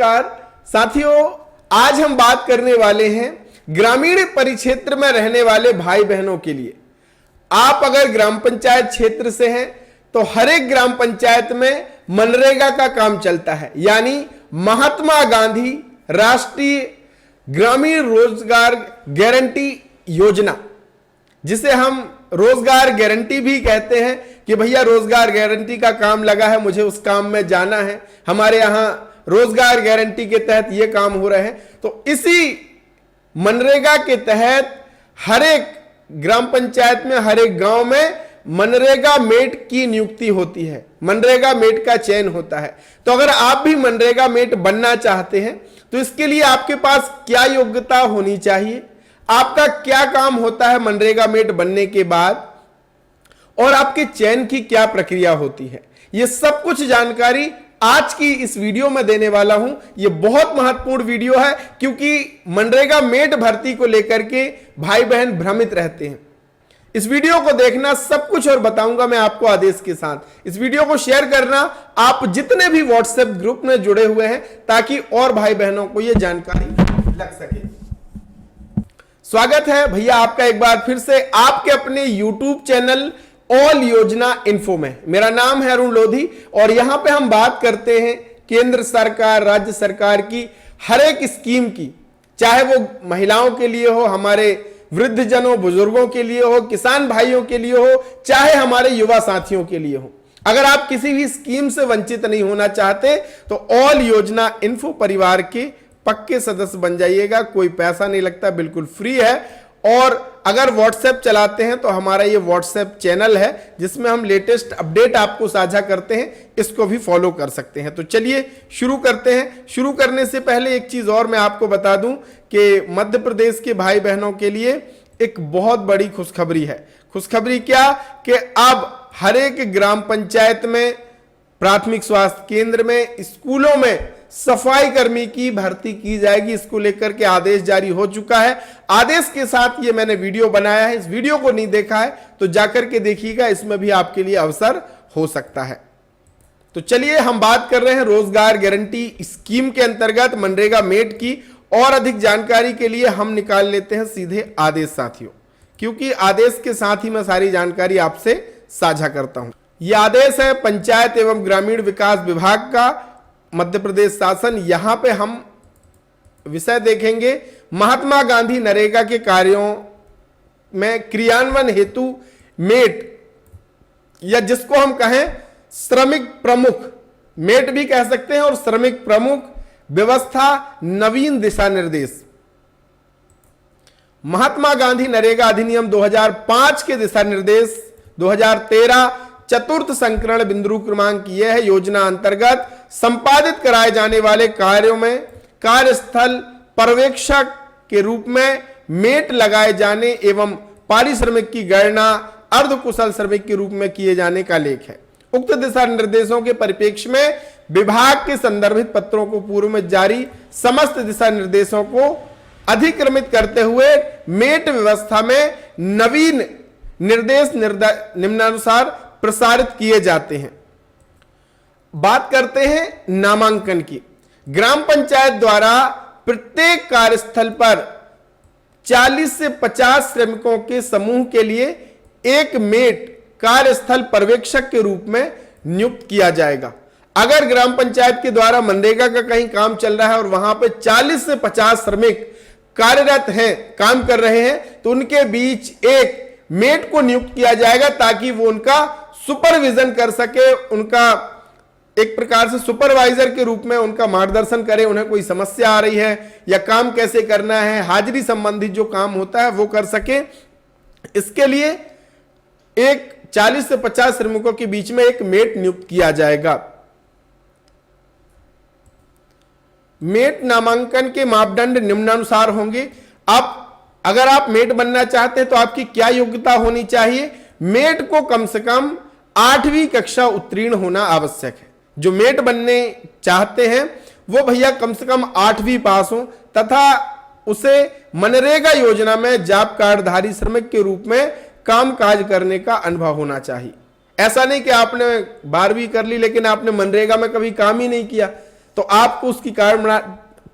नमस्कार साथियों, आज हम बात करने वाले हैं ग्रामीण परिक्षेत्र में रहने वाले भाई बहनों के लिए। आप अगर ग्राम पंचायत क्षेत्र से हैं तो हर एक ग्राम पंचायत में मनरेगा का काम चलता है, यानी महात्मा गांधी राष्ट्रीय ग्रामीण रोजगार गारंटी योजना, जिसे हम रोजगार गारंटी भी कहते हैं कि भैया रोजगार गारंटी का काम लगा है, मुझे उस काम में जाना है, हमारे यहां रोजगार गारंटी के तहत ये काम हो रहे हैं। तो इसी मनरेगा के तहत हर एक ग्राम पंचायत में, हर एक गांव में मनरेगा मेट की नियुक्ति होती है, मनरेगा मेट का चयन होता है। तो अगर आप भी मनरेगा मेट बनना चाहते हैं तो इसके लिए आपके पास क्या योग्यता होनी चाहिए, आपका क्या काम होता है मनरेगा मेट बनने के बाद, और आपके चयन की क्या प्रक्रिया होती है, यह सब कुछ जानकारी आज की इस वीडियो में देने वाला हूं। यह बहुत महत्वपूर्ण वीडियो है क्योंकि मनरेगा मेट भर्ती को लेकर के भाई बहन भ्रमित रहते हैं। इस वीडियो को देखना, सब कुछ और बताऊंगा मैं आपको आदेश के साथ। इस वीडियो को शेयर करना आप जितने भी व्हाट्सएप ग्रुप में जुड़े हुए हैं, ताकि और भाई बहनों को यह जानकारी लग सके। स्वागत है भैया आपका एक बार फिर से आपके अपने YouTube चैनल ऑल योजना इन्फो में। मेरा नाम है अरुण लोधी और यहां पे हम बात करते हैं केंद्र सरकार, राज्य सरकार की हर एक स्कीम की, चाहे वो महिलाओं के लिए हो, हमारे वृद्धजनों बुजुर्गों के लिए हो, किसान भाइयों के लिए हो, चाहे हमारे युवा साथियों के लिए हो। अगर आप किसी भी स्कीम से वंचित नहीं होना चाहते तो ऑल योजना इन्फो परिवार के पक्के सदस्य बन जाइएगा। कोई पैसा नहीं लगता, बिल्कुल फ्री है। और अगर व्हाट्सएप चलाते हैं तो हमारा ये व्हाट्सएप चैनल है जिसमें हम लेटेस्ट अपडेट आपको साझा करते हैं, इसको भी फॉलो कर सकते हैं। तो चलिए शुरू करते हैं। शुरू करने से पहले एक चीज और मैं आपको बता दूं कि मध्य प्रदेश के भाई बहनों के लिए एक बहुत बड़ी खुशखबरी है। खुशखबरी क्या कि अब हर एक ग्राम पंचायत में, प्राथमिक स्वास्थ्य केंद्र में, स्कूलों में सफाई कर्मी की भर्ती की जाएगी। इसको लेकर के आदेश जारी हो चुका है। आदेश के साथ ये मैंने वीडियो बनाया है। इस वीडियो को नहीं देखा है तो जाकर के देखिएगा, इसमें भी आपके लिए अवसर हो सकता है। तो चलिए हम बात कर रहे हैं रोजगार गारंटी स्कीम के अंतर्गत मनरेगा मेट की। और अधिक जानकारी के लिए हम निकाल लेते हैं सीधे आदेश साथियों, क्योंकि आदेश के साथ ही मैं सारी जानकारी आपसे साझा करता हूं। यह आदेश है पंचायत एवं ग्रामीण विकास विभाग का, मध्य प्रदेश शासन। यहां पे हम विषय देखेंगे महात्मा गांधी नरेगा के कार्यों में क्रियान्वयन हेतु मेट, या जिसको हम कहें श्रमिक प्रमुख, मेट भी कह सकते हैं और श्रमिक प्रमुख व्यवस्था नवीन दिशा निर्देश। महात्मा गांधी नरेगा अधिनियम 2005 के दिशा निर्देश 2013 चतुर्थ संस्करण बिंदु क्रमांक यह है। योजना अंतर्गत संपादित कराए जाने वाले कार्यों में कार्यस्थल पर्यवेक्षक के रूप में मेट लगाए जाने एवं पारिश्रमिक की गणना अर्धकुशल श्रमिक के रूप में किए जाने का लेख है। उक्त दिशा निर्देशों के परिप्रेक्ष्य में विभाग के संदर्भित पत्रों को पूर्व में जारी समस्त दिशा निर्देशों को अधिक्रमित करते हुए मेट व्यवस्था में नवीन निर्देश निम्नानुसार प्रसारित किए जाते हैं। बात करते हैं नामांकन की। ग्राम पंचायत द्वारा प्रत्येक कार्यस्थल पर 40 से 50 श्रमिकों के समूह के लिए एक मेट कार्यस्थल पर्यवेक्षक के रूप में नियुक्त किया जाएगा। अगर ग्राम पंचायत के द्वारा मनरेगा का कहीं काम चल रहा है और वहां पे 40 से 50 श्रमिक कार्यरत हैं, काम कर रहे हैं, तो उनके बीच एक मेट को नियुक्त किया जाएगा ताकि वो उनका सुपरविजन कर सके, उनका एक प्रकार से सुपरवाइजर के रूप में उनका मार्गदर्शन करे। उन्हें कोई समस्या आ रही है या काम कैसे करना है, हाजिरी संबंधित जो काम होता है वो कर सके। इसके लिए एक 40 से 50 श्रमिकों के बीच में एक मेट नियुक्त किया जाएगा। मेट नामांकन के मापदंड निम्नानुसार होंगे। अब अगर आप मेट बनना चाहते हैं तो आपकी क्या योग्यता होनी चाहिए? मेट को कम से कम 8वीं कक्षा उत्तीर्ण होना आवश्यक है। जो मेट बनने चाहते हैं वो भैया कम से कम 8वीं पास हो तथा उसे मनरेगा योजना में जॉब कार्डधारी श्रमिक के रूप में काम काज करने का अनुभव होना चाहिए। ऐसा नहीं कि आपने 12वीं कर ली लेकिन आपने मनरेगा में कभी काम ही नहीं किया, तो तो आपको उसकी कार्य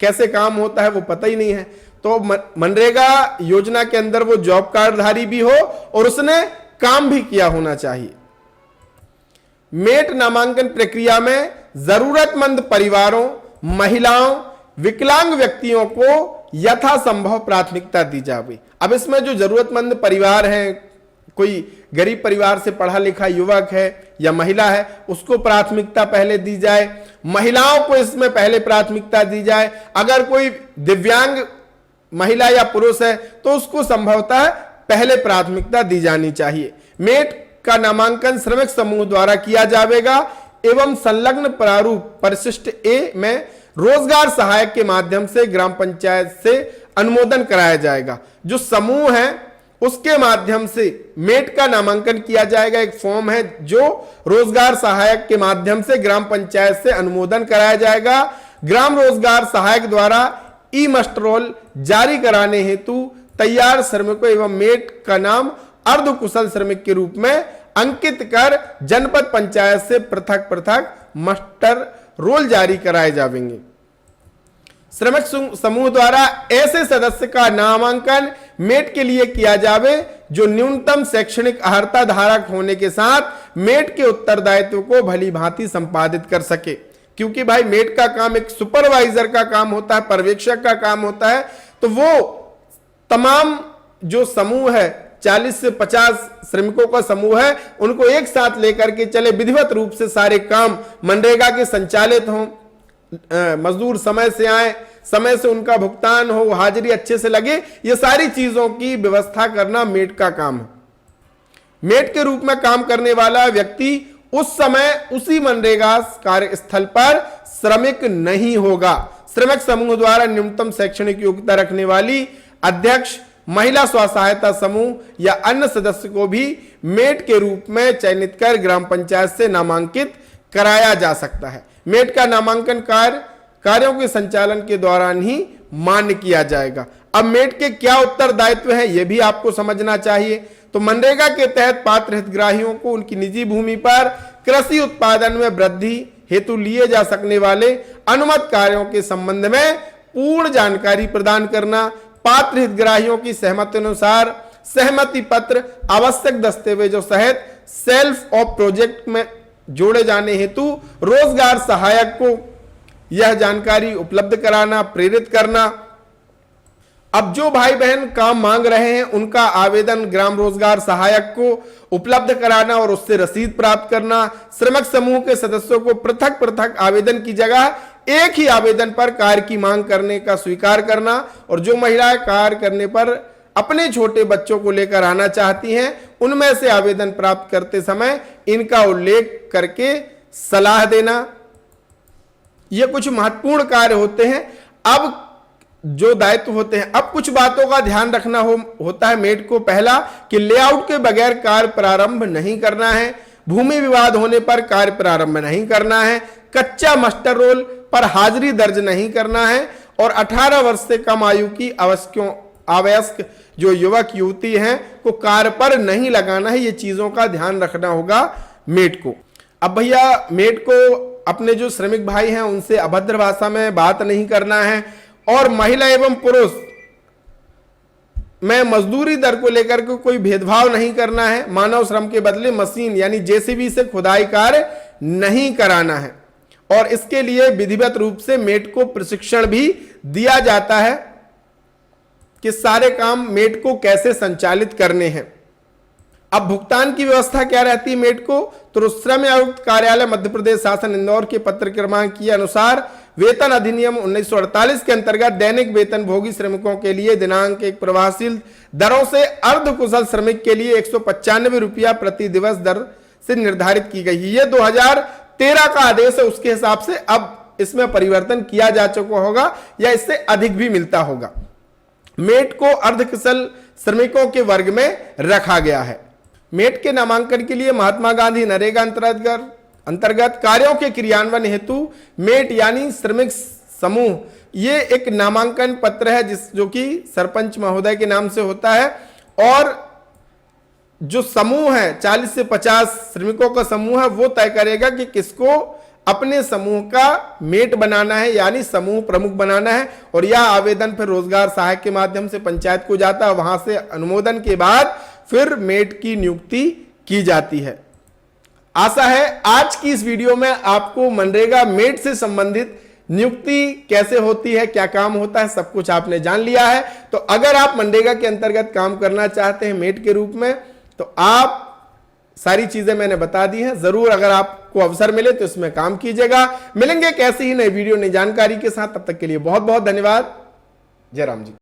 कैसे काम होता है वो पता ही नहीं है। तो मनरेगा योजना के अंदर वो जॉब कार्डधारी भी हो और उसने काम भी किया होना चाहिए। मेट नामांकन प्रक्रिया में जरूरतमंद परिवारों, महिलाओं, विकलांग व्यक्तियों को यथासंभव प्राथमिकता दी जाए। अब इसमें जो जरूरतमंद परिवार हैं, कोई गरीब परिवार से पढ़ा लिखा युवक है या महिला है, उसको प्राथमिकता पहले दी जाए। महिलाओं को इसमें पहले प्राथमिकता दी जाए। अगर कोई दिव्यांग महिला या पुरुष है तो उसको संभवतः पहले प्राथमिकता दी जानी चाहिए। मेट का नामांकन श्रमिक समूह द्वारा किया जाएगा एवं संलग्न प्रारूप परिशिष्ट ए में रोजगार सहायक के माध्यम से ग्राम पंचायत से अनुमोदन कराया जाएगा। जो समूह है उसके माध्यम से मेट का नामांकन किया जाएगा। एक फॉर्म है जो रोजगार सहायक के माध्यम से ग्राम पंचायत से अनुमोदन कराया जाएगा। ग्राम रोजगार सहायक द्वारा ई मस्टरोल जारी कराने हेतु तैयार श्रमिकों एवं मेट का नाम अर्ध कुशल श्रमिक के रूप में अंकित कर जनपद पंचायत से पृथक पृथक मस्टर रोल जारी कराए जाएंगे। श्रमिक समूह द्वारा ऐसे सदस्य का नामांकन मेट के लिए किया जावे जो न्यूनतम शैक्षणिक अर्हता धारक होने के साथ मेट के उत्तरदायित्व को भली भांति संपादित कर सके। क्योंकि भाई मेट का काम एक सुपरवाइजर का काम होता है, पर्यवेक्षक का काम होता है। तो वो तमाम जो समूह है, 40 से 50 श्रमिकों का समूह है, उनको एक साथ लेकर के चले, विधिवत रूप से सारे काम मनरेगा के संचालित हों, मजदूर समय से आए, समय से उनका भुगतान हो, हाजिरी अच्छे से लगे, ये सारी चीजों की व्यवस्था करना मेट का काम है। मेट के रूप में काम करने वाला व्यक्ति उस समय उसी मनरेगा कार्यस्थल पर श्रमिक नहीं होगा। श्रमिक समूह द्वारा न्यूनतम शैक्षणिक योग्यता रखने वाली अध्यक्ष, महिला स्व सहायता समूह या अन्य सदस्य को भी मेट के रूप में चयनित कर ग्राम पंचायत से नामांकित कराया जा सकता है। मेट का नामांकन कार्यों के संचालन के दौरान ही मान्य किया जाएगा। अब मेट के क्या उत्तरदायित्व हैं यह भी आपको समझना चाहिए। तो मनरेगा के तहत पात्र हितग्राहियों को उनकी निजी भूमि पर कृषि उत्पादन में वृद्धि हेतु लिए जा सकने वाले अनुमत कार्यों के संबंध में पूर्ण जानकारी प्रदान करना, पात्र हितग्राहियों की सहमति अनुसार सहमति पत्र आवश्यक दस्तावेजों सहित सेल्फ ऑफ प्रोजेक्ट में जोड़े जाने हेतु रोजगार सहायक को यह जानकारी उपलब्ध कराना, प्रेरित करना। अब जो भाई बहन काम मांग रहे हैं उनका आवेदन ग्राम रोजगार सहायक को उपलब्ध कराना और उससे रसीद प्राप्त करना। श्रमिक समूह के सदस्यों को पृथक पृथक आवेदन की जगह एक ही आवेदन पर कार्य की मांग करने का स्वीकार करना, और जो महिलाएं कार्य करने पर अपने छोटे बच्चों को लेकर आना चाहती हैं उनमें से आवेदन प्राप्त करते समय इनका उल्लेख करके सलाह देना। ये कुछ महत्वपूर्ण कार्य होते हैं। अब जो दायित्व होते हैं, अब कुछ बातों का ध्यान रखना होता है मेट को। पहला कि लेआउट के बगैर कार्य प्रारंभ नहीं करना है, भूमि विवाद होने पर कार्य प्रारंभ नहीं करना है, कच्चा मास्टर रोल पर हाजिरी दर्ज नहीं करना है, और 18 वर्ष से कम आयु की अवयस्क जो युवक युवती हैं को कार्य पर नहीं लगाना है। ये चीजों का ध्यान रखना होगा मेट को। अब भैया मेट को अपने जो श्रमिक भाई हैं उनसे अभद्र भाषा में बात नहीं करना है, और महिला एवं पुरुष में मजदूरी दर को लेकर के कोई भेदभाव नहीं करना है। मानव श्रम के बदले मशीन यानी जेसीबी से खुदाई कार्य नहीं कराना है, और इसके लिए विधिवत रूप से मेट को प्रशिक्षण भी दिया जाता है कि सारे काम मेट को कैसे संचालित करने हैं। अब भुगतान की व्यवस्था क्या रहती है मेट को, तो श्रम आयुक्त कार्यालय मध्य प्रदेश शासन इंदौर के पत्र क्रमांक के अनुसार वेतन अधिनियम 1948 के अंतर्गत दैनिक वेतन भोगी श्रमिकों के लिए दिनांक एक प्रभावशील दरों से अर्ध कुशल श्रमिक के लिए 195 रुपया प्रति दिवस दर से निर्धारित की गई है। ये 2013 का आदेश है, उसके हिसाब से अब इसमें परिवर्तन किया जा चुका होगा या इससे अधिक भी मिलता होगा। मेट को अर्ध कुशल श्रमिकों के वर्ग में रखा गया है। मेट के नामांकन के लिए महात्मा गांधी नरेगा अंतर्गत कार्यों के क्रियान्वयन हेतु मेट यानी श्रमिक समूह ये एक नामांकन पत्र है जो कि सरपंच महोदय के नाम से होता है, और जो समूह है 40 से 50 श्रमिकों का समूह है वो तय करेगा कि किसको अपने समूह का मेट बनाना है, यानी समूह प्रमुख बनाना है। और यह आवेदन फिर रोजगार सहायक के माध्यम से पंचायत को जाता है, वहां से अनुमोदन के बाद फिर मेट की नियुक्ति की जाती है। आशा है आज की इस वीडियो में आपको मनरेगा मेट से संबंधित नियुक्ति कैसे होती है, क्या काम होता है, सब कुछ आपने जान लिया है। तो अगर आप मनरेगा के अंतर्गत काम करना चाहते हैं मेट के रूप में, तो आप सारी चीजें मैंने बता दी हैं। जरूर अगर आपको अवसर मिले तो इसमें काम कीजिएगा। मिलेंगे कैसे ही नई वीडियो नई जानकारी के साथ, तब तक के लिए बहुत बहुत धन्यवाद। जय राम जी।